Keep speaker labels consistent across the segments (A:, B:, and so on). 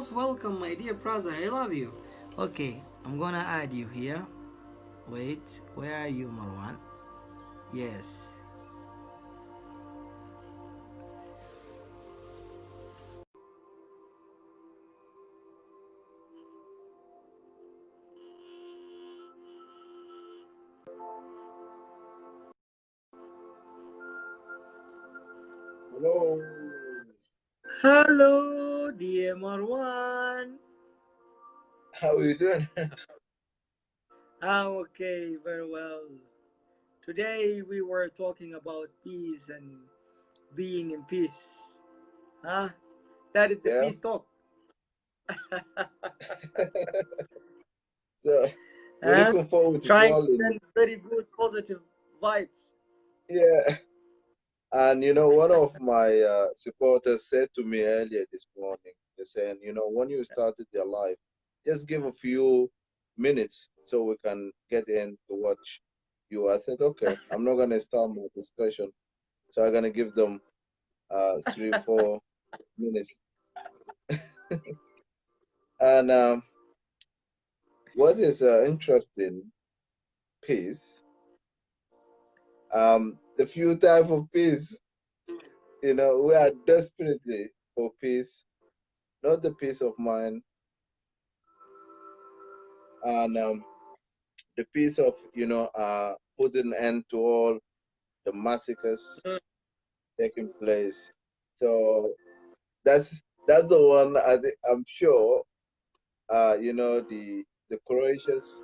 A: most welcome, my dear brother. I love you. Okay, I'm gonna add you here. Wait, where are you, Marwan? Yes.
B: Hello.
A: Hello, dear Marwan.
B: How are you doing?
A: I'm okay, very well. Today we were talking about peace and being in peace. Huh? That is the
B: Yeah.
A: peace talk.
B: So we're
A: Huh?
B: looking forward to
A: Trying to
B: dwelling.
A: send very good positive vibes.
B: Yeah. And one of my supporters said to me earlier this morning, they're saying, when you started your life, just give a few minutes so we can get in to watch you. I said, okay, I'm not gonna start my discussion. So I'm gonna give them 3, 4 minutes. And what is interesting piece, the few type of peace. We are desperately for peace, not the peace of mind, and the peace of putting an end to all the massacres taking place. So that's the one I'm sure. The courageous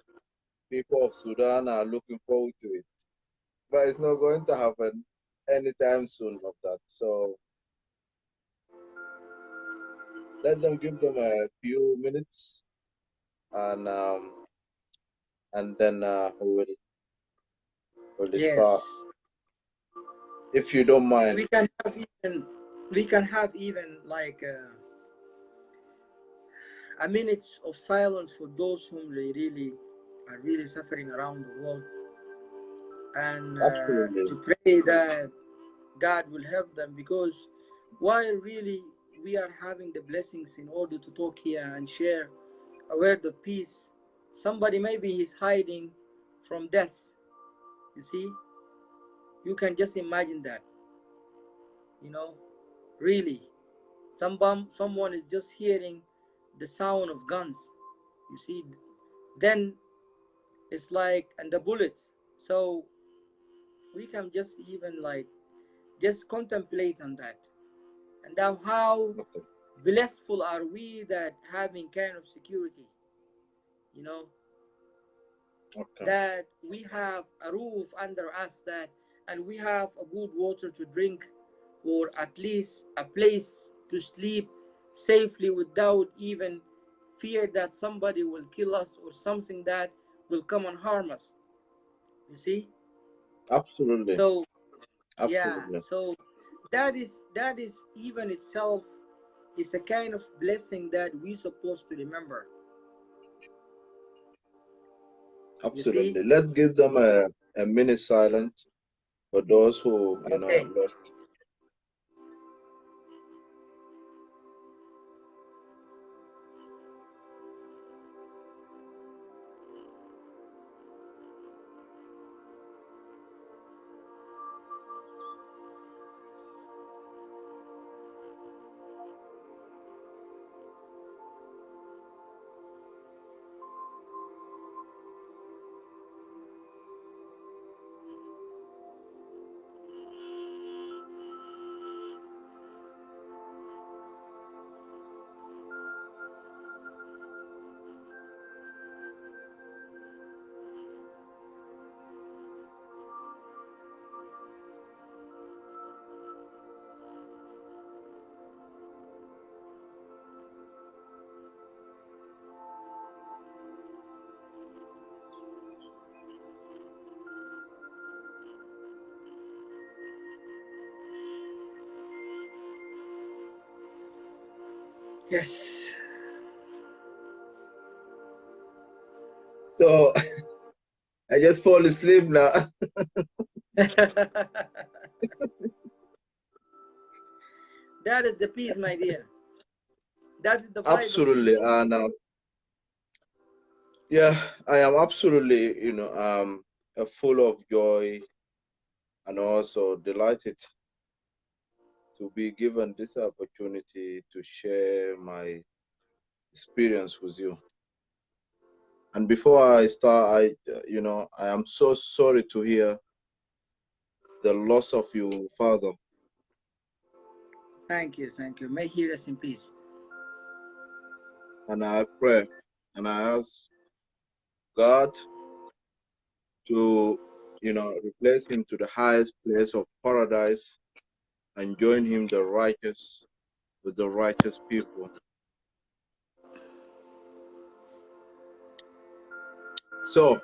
B: people of Sudan are looking forward to it, but it's not going to happen anytime soon of that. So let them give them a few minutes, and then we'll start,
A: Yes.
B: if you don't mind.
A: We can have even we can have even like a minute of silence for those whom they really are really suffering around the world, and
B: Absolutely.
A: to pray that God will help them, because while really we are having the blessings in order to talk here and share a word of peace, somebody maybe he's hiding from death. You see, you can just imagine that, you know, really. Someone is just hearing the sound of guns. You see, then it's like, and the bullets. So we can just even like just contemplate on that, and now how
B: Okay.
A: blissful are we that having kind of security, you know,
B: Okay.
A: that we have a roof under us, that and we have a good water to drink, or at least a place to sleep safely without even fear that somebody will kill us or something that will come and harm us. You see?
B: Absolutely.
A: So yeah,
B: Absolutely.
A: so that is even itself is a kind of blessing that we supposed to remember. You see?
B: Absolutely. Let's give them a minute silence for those who,
A: Okay.
B: lost.
A: Yes.
B: So I just fall asleep now.
A: That is the peace, my dear. That is the vibe of
B: Absolutely.
A: peace.
B: And yeah, I am absolutely, full of joy and also delighted to be given this opportunity to share my experience with you. And before I start, I am so sorry to hear the loss of your father.
A: Thank you, thank you. May he rest in peace.
B: And I pray and I ask God to, replace him to the highest place of paradise and join him the righteous with the righteous people. So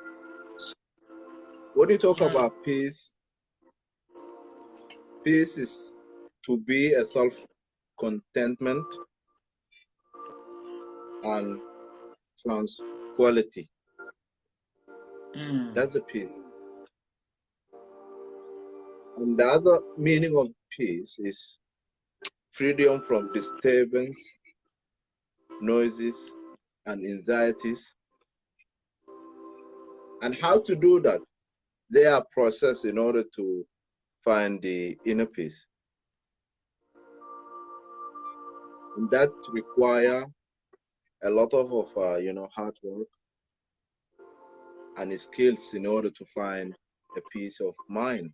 B: when you talk
A: Mm,
B: about peace, peace is to be a self-contentment and tranquility.
A: mm,
B: That's the peace. And the other meaning of peace is freedom from disturbance, noises, and anxieties. And how to do that? They are processed in order to find the inner peace. And that require a lot of hard work and skills in order to find a peace of mind.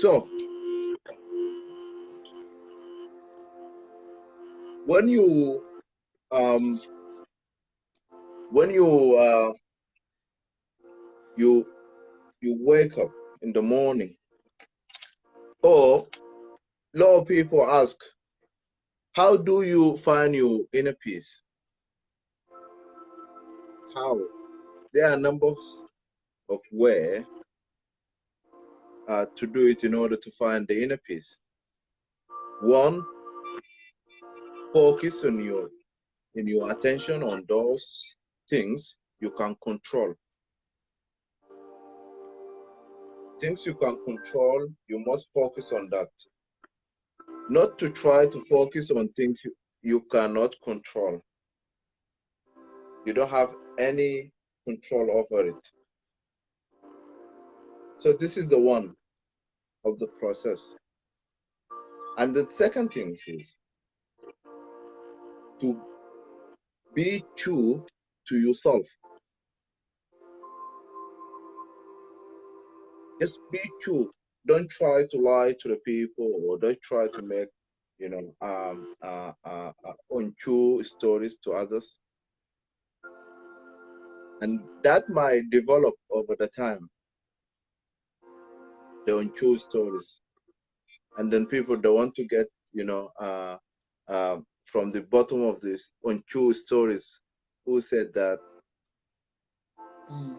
B: So when you um when you you wake up in the morning, or a lot of people ask, how do you find your inner peace? How? There are numbers of ways to do it in order to find the inner peace. One, focus on your attention on those things you can control. Things you can control, you must focus on that. Not to try to focus on things you cannot control. You don't have any control over it. So this is the one of the process. And the second thing is to be true to yourself. Just be true. Don't try to lie to the people, or don't try to make, untrue stories to others. And that might develop over the time, the untrue stories. And then people don't want to get, from the bottom of this untrue stories, who said that,
A: mm.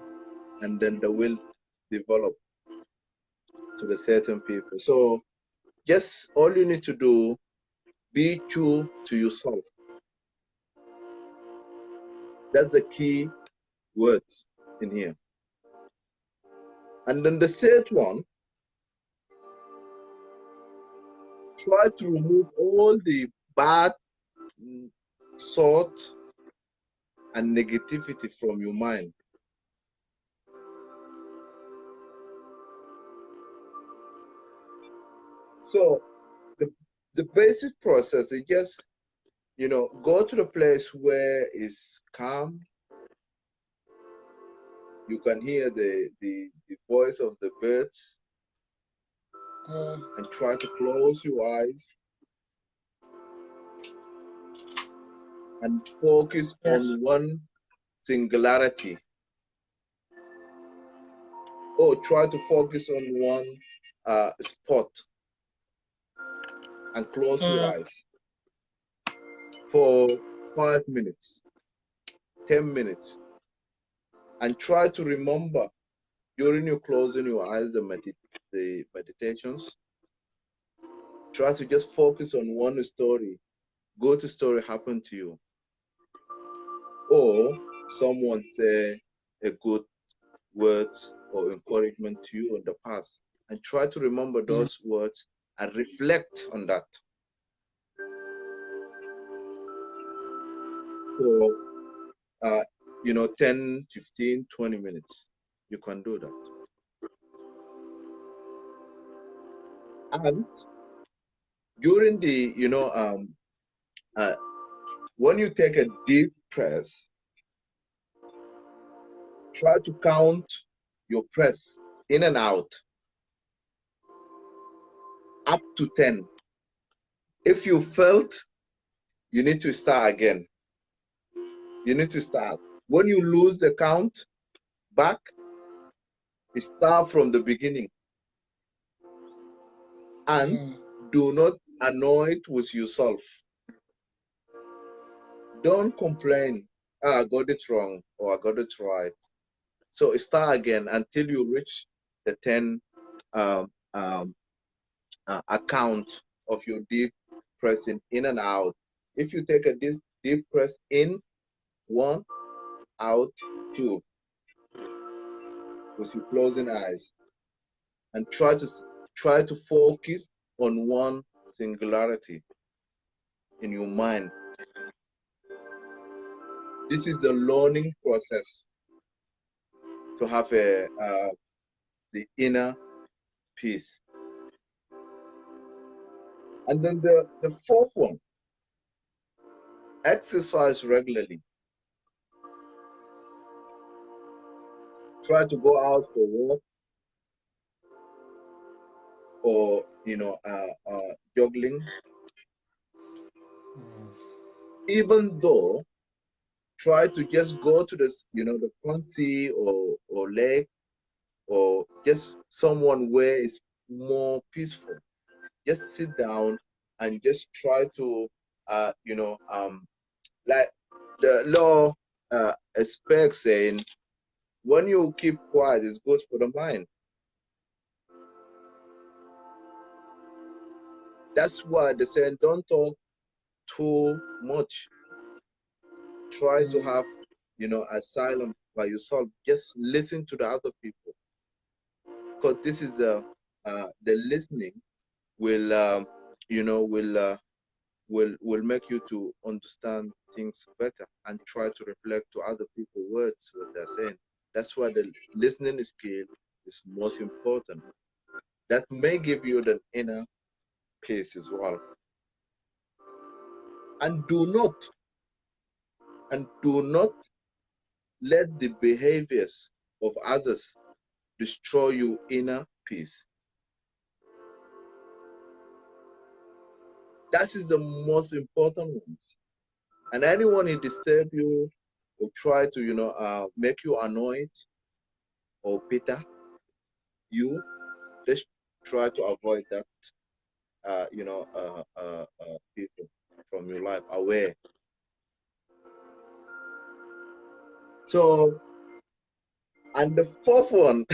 B: and then they will develop to the certain people. So just all you need to do, be true to yourself. That's the key words in here. And then the third one, try to remove all the bad thought and negativity from your mind. So the basic process is just, go to the place where it's calm. You can hear the voice of the birds,
A: Mm.
B: and try to close your eyes and focus
A: Yes.
B: on one singularity, or try to focus on one spot and close your
A: Mm.
B: eyes for 5 minutes, 10 minutes, and try to remember during your closing your eyes, the meditations. Try to just focus on one story. Go to story happened to you, or someone say a good words or encouragement to you in the past, and try to remember
A: Mm.
B: those words and reflect on that for, uh, 10, 15, 20 minutes. You can do that. And during the, uh, when you take a deep press, try to count your press in and out up to 10. If you felt, you need to start again. You need to start. When you lose the count back, start from the beginning. And
A: Mm.
B: do not annoy it with yourself. Don't complain, "Ah, I got it wrong or I got it right." So start again until you reach the 10 um, um, account of your deep pressing in and out. If you take a deep press in, one, out, two, with your closing eyes, and try to focus on one singularity in your mind. This is the learning process to have the inner peace. And then the fourth one, exercise regularly. Try to go out for walk or juggling. Even though, try to just go to the front sea or lake, or just someone where it's more peaceful. Just sit down and just try to, like the law expects, saying, when you keep quiet, it's good for the mind. That's why they say don't talk too much. Try to
A: Mm.
B: have, a silence by yourself. Just listen to the other people, because this is the listening will, will make you to understand things better and try to reflect to other people words what they're saying. That's why the listening skill is most important. That may give you the inner peace as well. And do not let the behaviors of others destroy your inner peace. That is the most important one. And anyone who disturb you or try to, make you annoyed or bitter, you just try to avoid that, people from your life away. So, and the fourth one,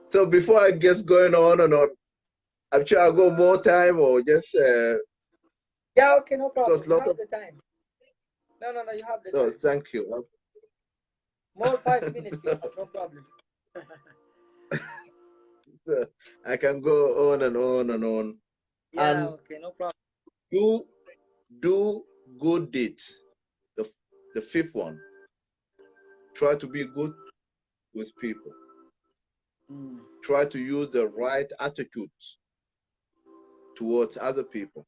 B: so before I guess going on and on, I'm sure I'll go more time or just,
A: Yeah, okay, no problem.
B: because
A: You
B: lot
A: have
B: of,
A: the time. No, no, no, you have the
B: no,
A: time.
B: thank you.
A: More 5 minutes you have, no problem.
B: I can go on and on and on.
A: Yeah,
B: And
A: okay, no problem.
B: do do good deeds. The the fifth one, try to be good with people.
A: Mm.
B: Try to use the right attitudes towards other people.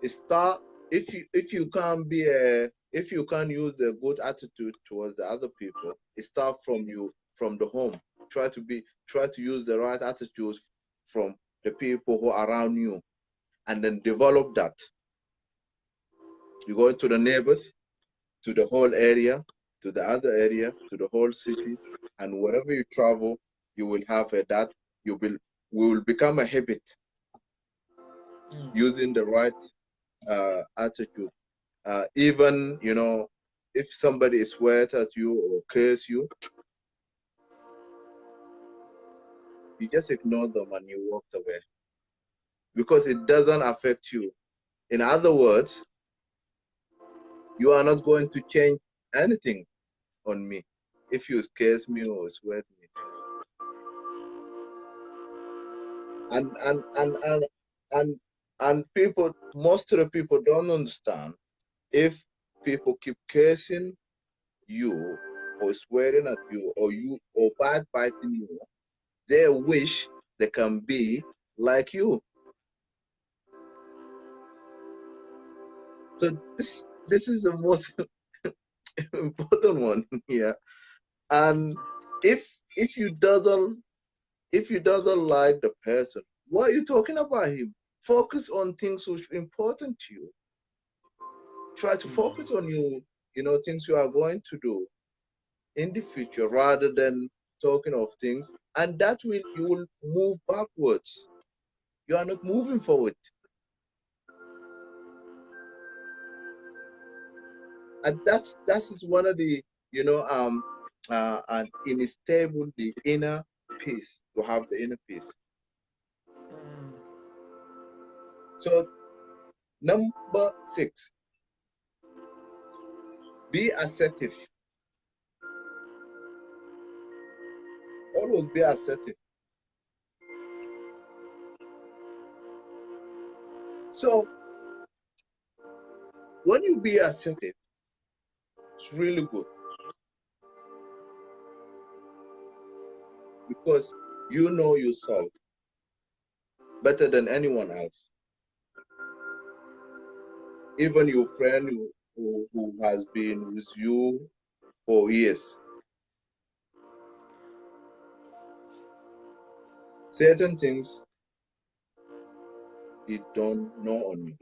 B: Start, if you can't use the good attitude towards the other people, start from the home. Try to use the right attitudes from the people who are around you, and then develop that. You go into the neighbors, to the whole area, to the other area, to the whole city, and wherever you travel, you will have that. You will become a habit
A: Mm.
B: using the right attitude. Even, if somebody swears at you or curse you, you just ignore them and you walk away, because it doesn't affect you. In other words, you are not going to change anything on me if you curse me or swear at me. And and and people, most of the people don't understand, if people keep cursing you or swearing at you or bad biting you, they wish they can be like you. So this is the most important one here. And if you doesn't, if you doesn't like the person, why are you talking about him? Focus on things which are important to you. Try to focus on things you are going to do in the future rather than talking of things, and that will you will move backwards. You are not moving forward. And that is one of the, and unstable, the inner peace, to have the inner peace. So number 6, be assertive. Always be assertive. So when you be assertive, it's really good because you know yourself better than anyone else. Even your friend who has been with you for years. Certain things he don't know on you.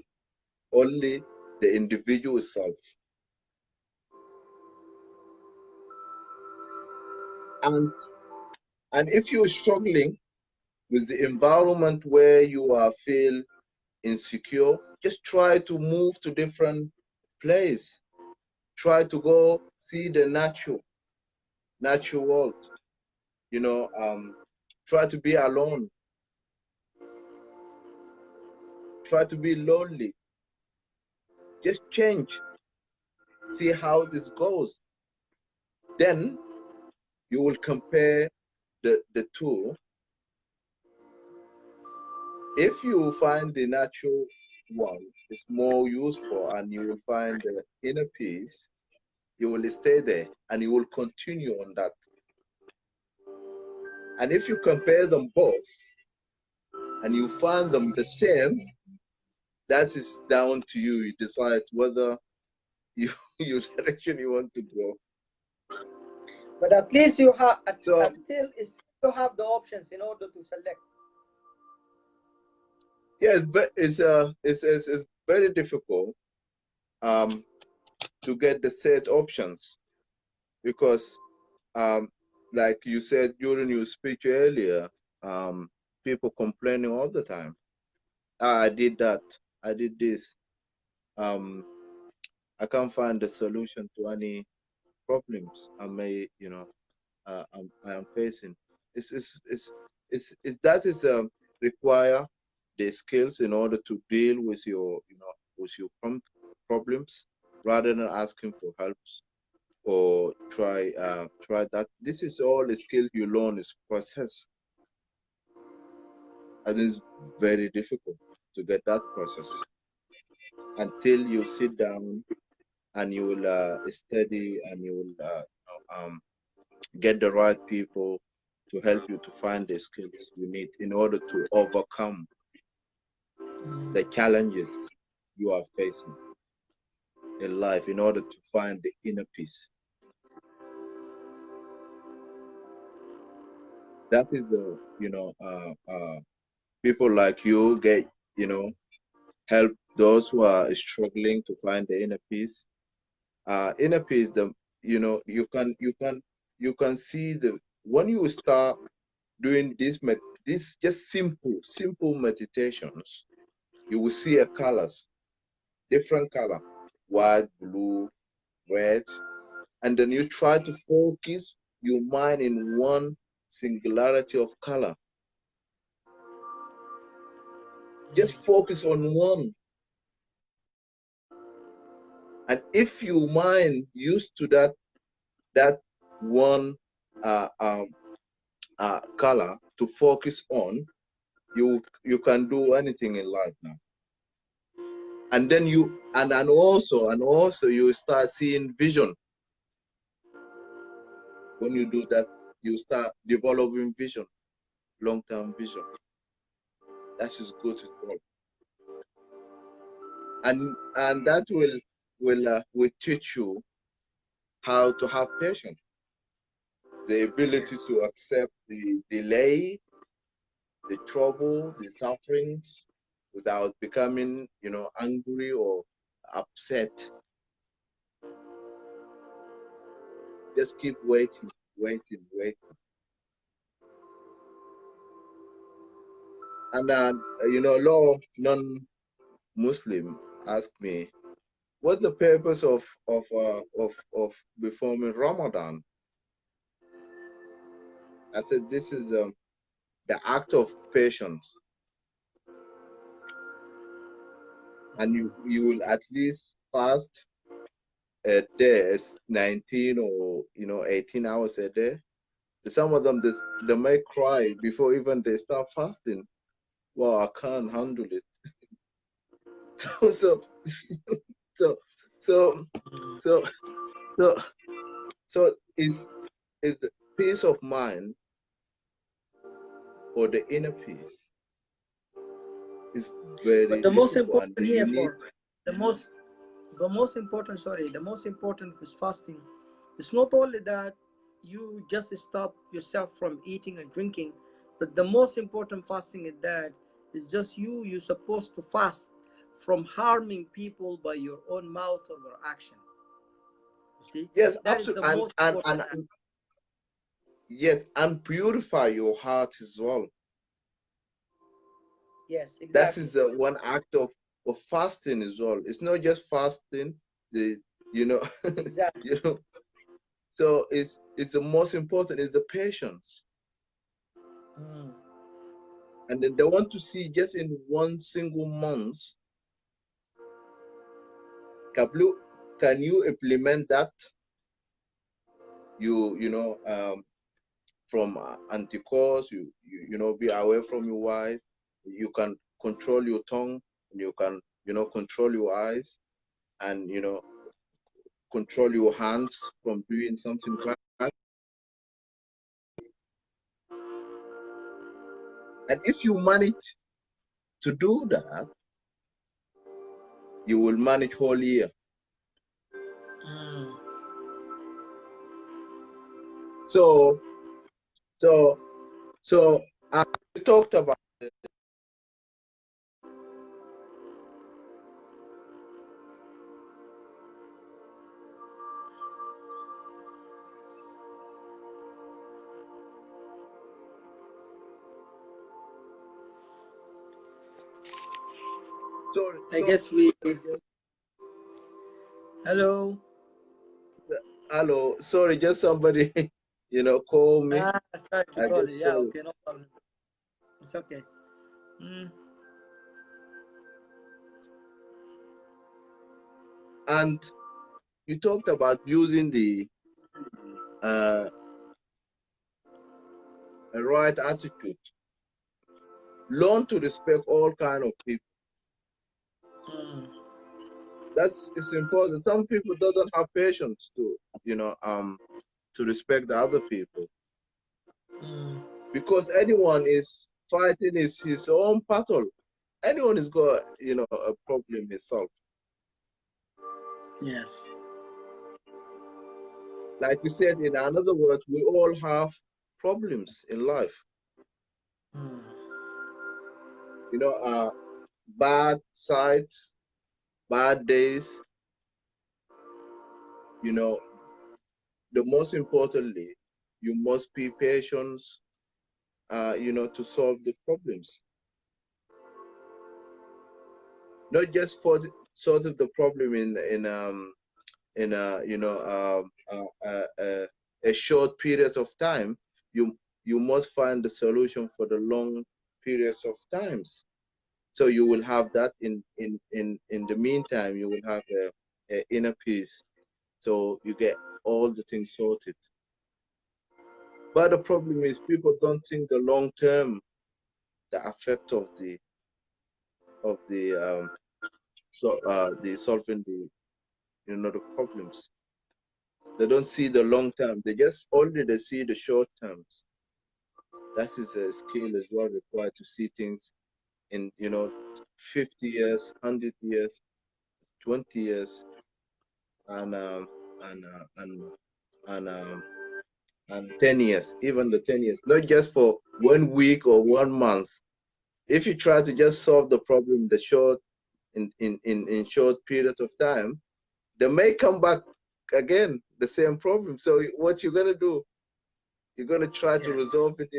B: Only the individual self. And and if you're struggling with the environment where you are feel insecure, just try to move to different place. Try to go see the natural world. You know, try to be alone. Try to be lonely. Just change. See how this goes. Then you will compare the two. If you find the natural one is more useful and you will find the inner peace, you will stay there and you will continue on that. And if you compare them both and you find them the same, that is down to you. You decide whether you you direction you want to go.
A: But at least you have,
B: So
A: still, you have the options in order to select.
B: yeah, it's very difficult um to get the set options because like you said during your speech earlier, um people complaining all the time. Ah, I did that, I did this. um I can't find the solution to any problems I may, I am facing. It's that is require the skills in order to deal with your, with your problems rather than asking for help or try that. This is all a skill you learn is process, and it's very difficult to get that process until you sit down and you will study and you will get the right people to help you to find the skills you need in order to overcome the challenges you are facing in life in order to find the inner peace. That is people like you get, you know, help those who are struggling to find the inner peace. Inner peace, the you can see the when you start doing this just simple meditations, you will see a colors, different color, white, blue, red, and then you try to focus your mind in one singularity of color. Just focus on one. And if your mind used to that one uh, um, color to focus on, you can do anything in life now. And then and also you start seeing vision. When you do that, you start developing vision, long-term vision. That is good to all. And that will teach you how to have patience, the ability
A: Yes.
B: to accept the delay, the trouble, the sufferings, without becoming, angry or upset. Just keep waiting, waiting, waiting. And a lot of non-Muslim ask me, what's the purpose of performing Ramadan? I said, this is the act of patience, and you will at least fast a day, it's 19 or 18 hours a day. Some of them, they may cry before even they start fasting. Well, I can't handle it. So so so so so so is the peace of mind, or the inner peace, is
A: But
B: very
A: the most
B: difficult, and
A: important
B: you
A: here
B: need.
A: for the most the most important, sorry, the most important with fasting is not only that you just stop yourself from eating and drinking, but the most important fasting is that it's just you're supposed to fast from harming people by your own mouth or your action. You see,
B: Yes,
A: that is the
B: absolutely,
A: most important act.
B: and yes, and purify your heart as well.
A: Yes,
B: That
A: exactly.
B: is the one act of fasting as well. It's not just fasting, the you know,
A: Exactly.
B: you know. So it's the most important is the patience,
A: Mm.
B: and then they want to see just in one single month. Kablu, can you implement that? From anticourse, be away from your wife. You can control your tongue, and you can control your eyes, and control your hands from doing something bad. And if you manage to do that, you will manage whole year.
A: Mm.
B: So so so we talked about. Sorry,
A: I
B: sorry,
A: guess we.
B: just,
A: Hello.
B: hello, sorry, just somebody call me.
A: Ah, I tried to
B: I
A: call you.
B: guess
A: Yeah,
B: so.
A: okay, no problem. It's okay. Mm.
B: And you talked about using the uh, right attitude. Learn to respect all kind of people.
A: Mm.
B: That's it's important. Some people doesn't have patience you know um to respect the other people,
A: Mm.
B: because anyone is fighting his own battle. Anyone is got a problem himself.
A: Yes.
B: Like we said, in another words, we all have problems in life.
A: Mm.
B: You know, bad sides, bad days. You know, the most importantly, you must be patient. To solve the problems, not just for sort of the problem in a short period of time. You must find the solution for the long periods of times. So you will have that in the meantime. You will have a inner peace. So you get all the things sorted. But the problem is people don't think the long term. the effect of the solving the problems. They don't see the long term. They see the short terms. That is a skill as well required to see things in 50 years, 100 years, 20 years, and and uh, and and um, and 10 years, even the 10 years, not just for 1 week or 1 month. If you try to just solve the problem in the short in short periods of time, they may come back again the same problem. So what you're gonna do? You're gonna try to
A: Yes,
B: resolve it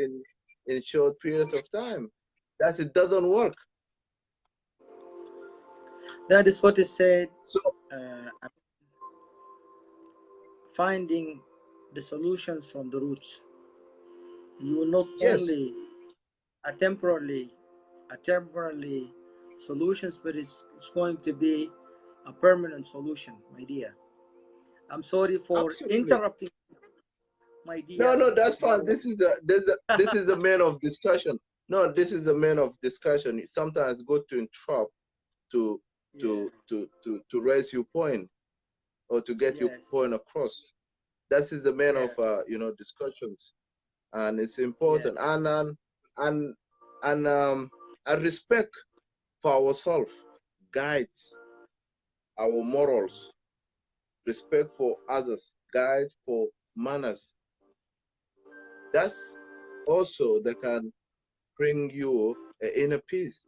B: in short periods of time. That it doesn't work.
A: that is what is said.
B: So
A: Finding the solutions from the roots. You will not
B: yes,
A: only a temporarily solutions, but it's going to be a permanent solution, my dear. I'm sorry for
B: absolutely.
A: interrupting, my
B: No,
A: dear
B: no, that's fine.
A: Marwan.
B: This is the main of discussion. No, this is the main of discussion. Sometimes good to interrupt to
A: Yeah,
B: to raise your point or to get your
A: yes,
B: point across. That is the main of
A: yes,
B: discussions, and it's
A: yes,
B: important. And and a respect for ourselves guides our morals. Respect for others guide for manners. That's also that can bring you a inner peace.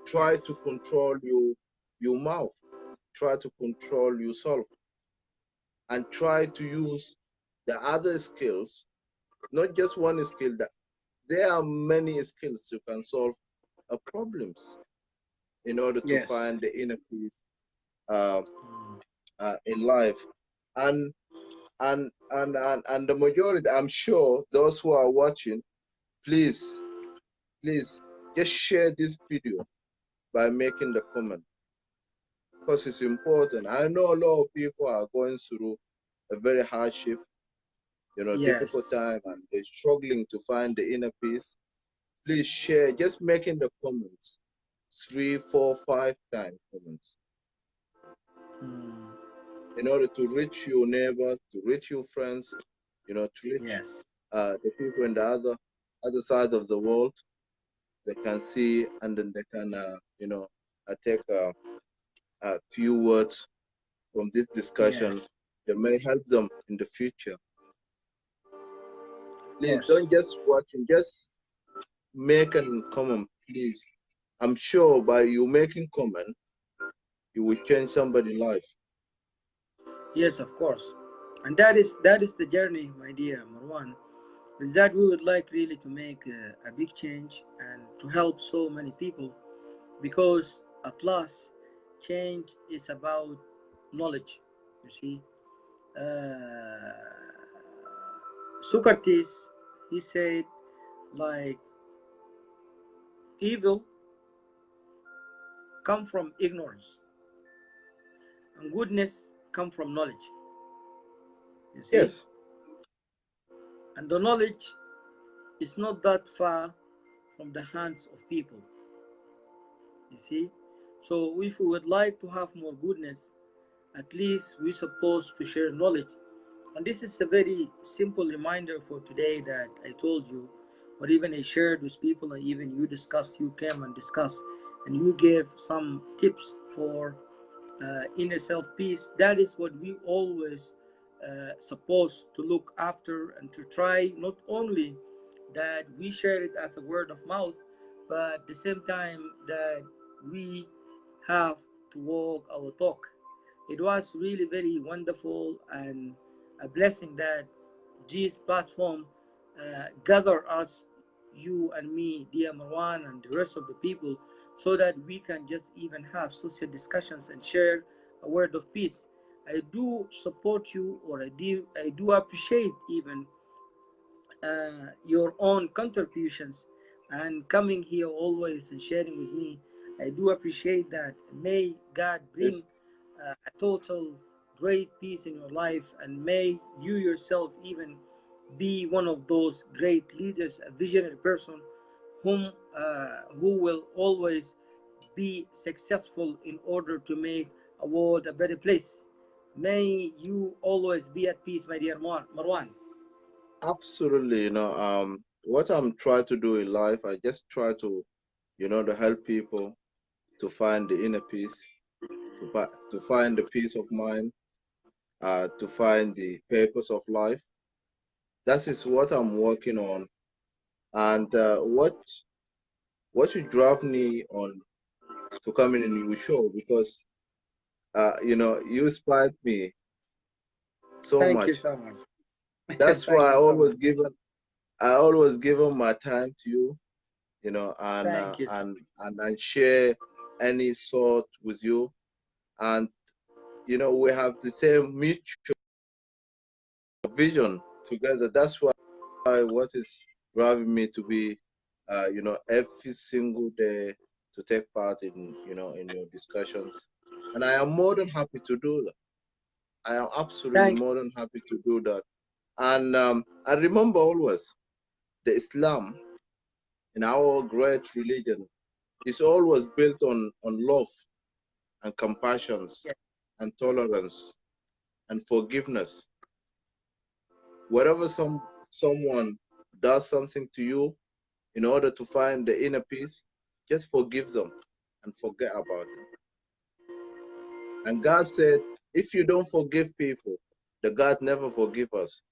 B: Try to
A: yes,
B: control your mouth. Try to control yourself, and try to use the other skills, not just one skill. That there are many skills you can solve problems in order to
A: yes.
B: find the inner peace uh, in life. And and the majority, I'm sure, those who are watching, please, please, just share this video by making the comment, because it's important. I know a lot of people are going through a very hardship, difficult
A: Yes.
B: time, and they're struggling to find the inner peace. Please share, just making the comments, 3, 4, 5 times comments,
A: Mm,
B: in order to reach your neighbors, to reach your friends, to reach
A: yes.
B: the people in the other side of the world. They can see, and then they can, take a few words from this discussion
A: Yes.
B: that may help them in the future.
A: Of
B: Please
A: course.
B: don't just watch and just make a comment, please. I'm sure by you making comment, you will change somebody's life.
A: Yes, of course. And that is the journey, my dear Marwan. Is that we would like really to make a big change and to help so many people, because at last change is about knowledge. You see, uh, Socrates, he said, like, evil come from ignorance and goodness come from knowledge. You see,
B: Yes,
A: and the knowledge is not that far from the hands of people. You see, so if we would like to have more goodness, at least we're supposed to share knowledge. And this is a very simple reminder for today that I told you, or even I shared with people, and even you discussed, you came and discussed, and you gave some tips for inner self peace. That is what we always supposed to look after and to try, not only that we share it as a word of mouth, but at the same time that we have to walk our talk. It was really very wonderful and a blessing that this platform gather us, you and me, dear Marwan, and the rest of the people, so that we can just even have social discussions and share a word of peace. I do support you, or I do appreciate even your own contributions and coming here always and sharing with me. I do appreciate that. May God bring
B: it's
A: a total great peace in your life, and may you yourself even be one of those great leaders, a visionary person who will always be successful in order to make a world a better place. May you always be at peace, my dear Marwan.
B: Absolutely, what I'm trying to do in life, I just try to, to help people to find the inner peace, to find the peace of mind, to find the purpose of life. That is what I'm working on, and what you drive me on to come in your show because you inspired me so
A: Thank you
B: much.
A: so much.
B: That's why
A: Thank you so much.
B: I always given my time to you,
A: Thank you so
B: and I share any sort with you, and we have the same mutual vision together. That's why what is driving me to be, every single day to take part in in your discussions, and I am more than happy to do that. I am absolutely
A: thank
B: more than happy to do that. And I remember always the Islam in our great religion is always built on love and compassion
A: you.
B: and tolerance and forgiveness. Wherever someone does something to you, in order to find the inner peace, just forgive them and forget about it. And God said, if you don't forgive people, the God never forgive us.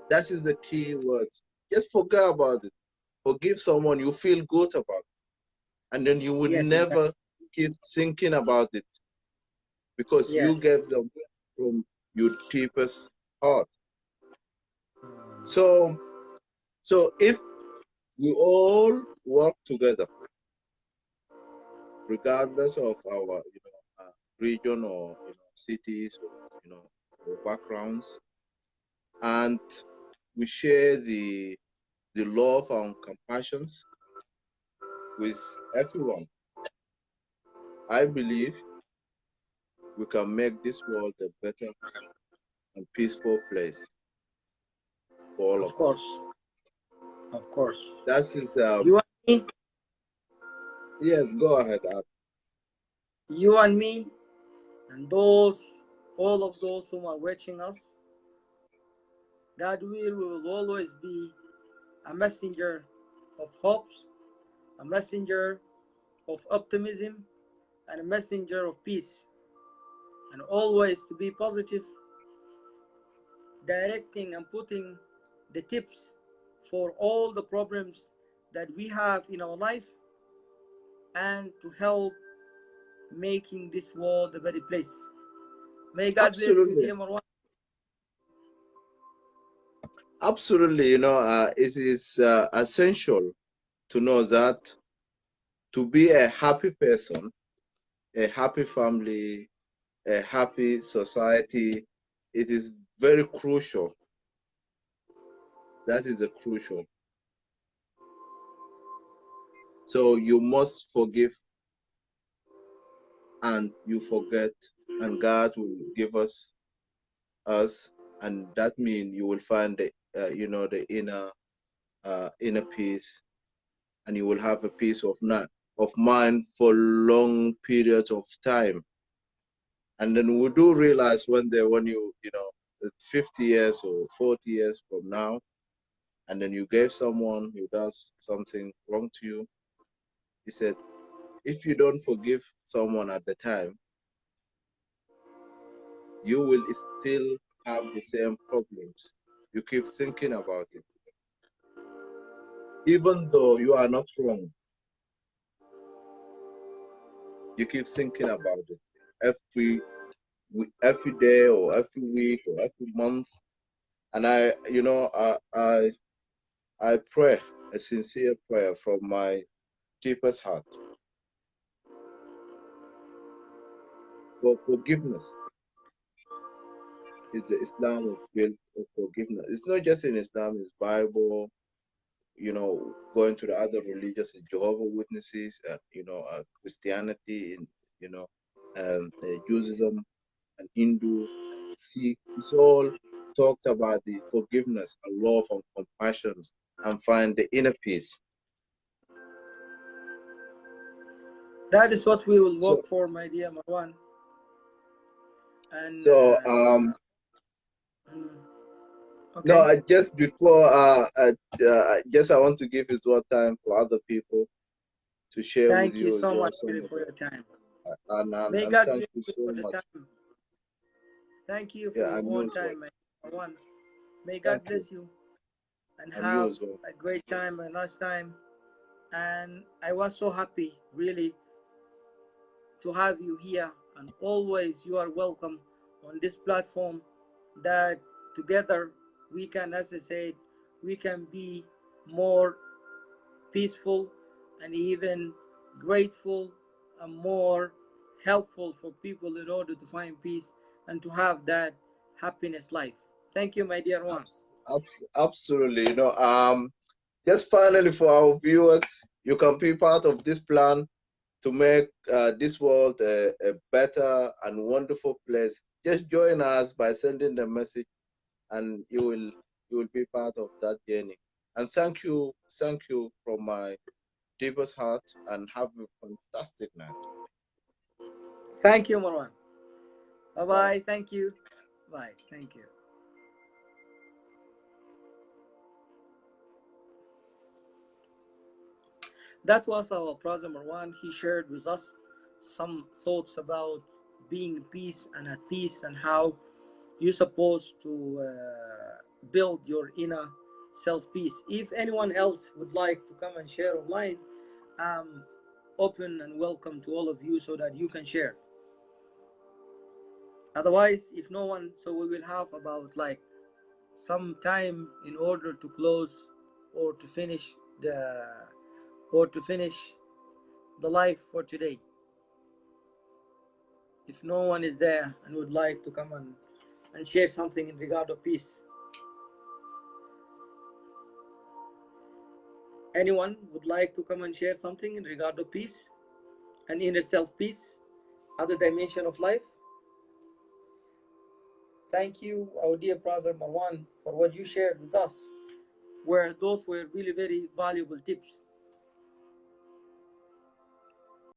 B: That is the key words. Just forget about it. Forgive someone you feel good about, and then you would
A: Yes, exactly.
B: never keep thinking about it because you
A: Yes.
B: gave them from your deepest heart. So, so if we all work together, regardless of our, region or cities or our backgrounds, and we share the love and compassion with everyone, I believe we can make this world a better and peaceful place for all
A: Of
B: of us.
A: course. Of course.
B: That is
A: You and me,
B: yes, go ahead.
A: you and me, and all of those who are watching us, God will always be a messenger of hopes, a messenger of optimism, and a messenger of peace, and always to be positive, directing and putting the tips for all the problems that we have in our life, and to help making this world a better place. May God bless you,
B: Absolutely,
A: dear Marwan.
B: absolutely. It is essential to know that to be a happy person, a happy family, a happy society, it is very crucial. That is a crucial. So you must forgive and you forget, and God will give us, and that means you will find the inner peace, and you will have a peace of mind for long periods of time. And then we do realize when you know 50 years or 40 years from now, and then you gave someone who does something wrong to you, he said, if you don't forgive someone at the time, you will still have the same problems. You keep thinking about it. Even though you are not wrong, you keep thinking about it every day or every week or every month. And I pray a sincere prayer from my deepest heart for forgiveness. Is the Islam is built of forgiveness. It's not just in Islam, it's Bible, going to the other religious, Jehovah Witnesses, Christianity, and you know, Judaism and Hindu, Sikh. It's all. talked about the forgiveness and love and compassion and find the inner peace.
A: That is what we will
B: So,
A: work for, my dear Marwan. And
B: so
A: mm,
B: no,
A: okay.
B: I just before just I want to give it one time for other people to share with
A: Thank you
B: you as
A: so
B: well
A: much,
B: some
A: really,
B: of
A: for your time. May
B: and
A: God
B: thank
A: bless
B: you
A: you
B: so
A: for the
B: much.
A: time. Thank you for
B: Yeah,
A: your
B: and you
A: own
B: as well.
A: time, my Marwan. May
B: Thank
A: God
B: you,
A: bless you and
B: and you
A: have
B: as well.
A: a great time and last time. And I was so happy, really, to have you here. And always you are welcome on this platform that together we can, as I said, we can be more peaceful and even grateful and more helpful for people in order to find peace and to have that happiness life. Thank you, my dear one.
B: Absolutely. Just finally for our viewers, you can be part of this plan to make this world a better and wonderful place. Just join us by sending the message, and you will be part of that journey. And thank you from my deepest heart, and have a fantastic night.
A: Thank you, Marwan. Bye
B: Bye.
A: bye. Thank you. Bye. Thank you. That was our brother Marwan. He shared with us some thoughts about being peace and at peace and how you're supposed to build your inner self peace. If anyone else would like to come and share online, I'm open and welcome to all of you so that you can share. Otherwise, if no one, so we will have about like some time in order to close or to finish the or to finish the life for today. If no one is there and would like to come and share something in regard of peace, anyone would like to come and share something in regard of peace and inner self peace, other dimension of life? Thank you, our dear brother Marwan, for what you shared with us, where those were really very valuable tips.